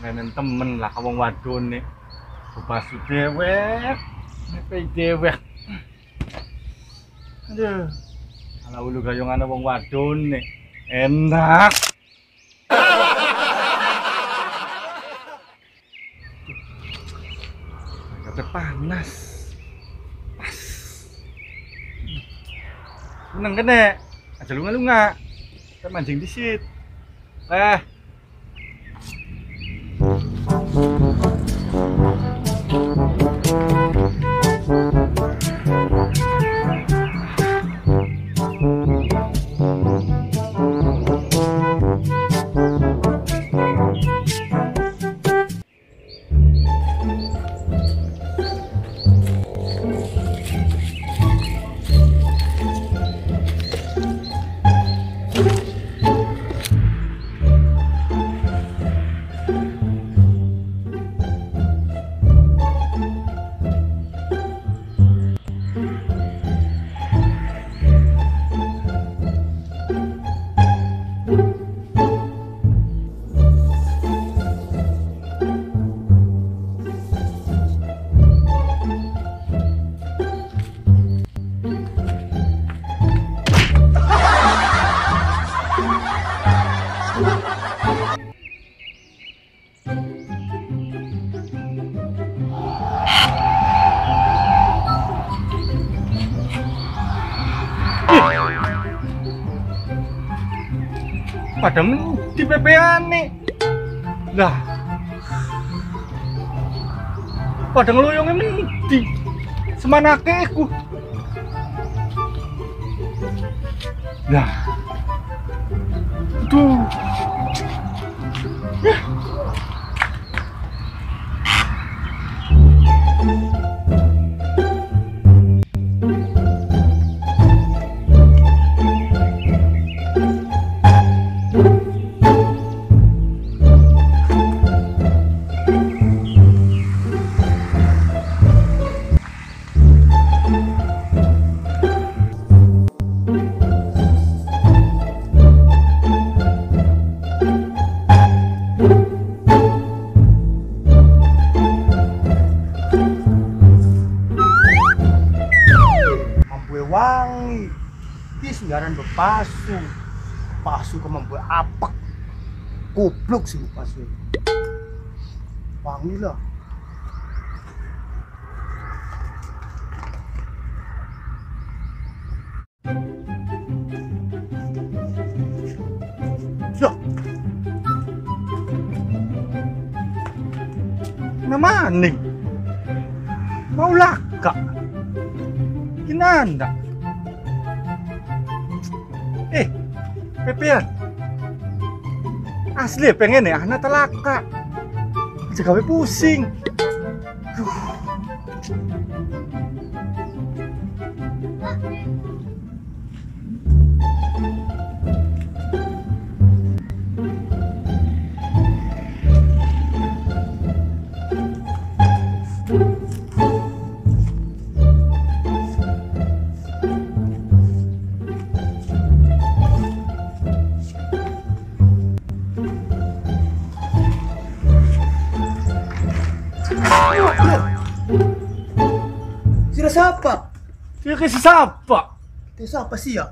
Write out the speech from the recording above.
Kenen temen lah wong wadone. Bebasu dewek. Nepe dewek. Aduh. Ala ulu gayungane wong wadone. Enak. Kate panas. Pas. Meneng kene. Aja lunga-lunga. Kita mancing disit. Pada di Pepeyan nih. Lah. Pada ngeluyungnya di semanake ku. Lah. Tuh. Ya. Wangi, di sembaran bepasu, pasu ke membuat apa? Goblok sih pasu. Wangi lah. Loh, Nama nih? Mau laka? Kinanda? Pepeyan. Asli pengen ya anak telaka. Aja gawe pusing. Sila siapa? Dia kasih siapa? Siapa sih ya?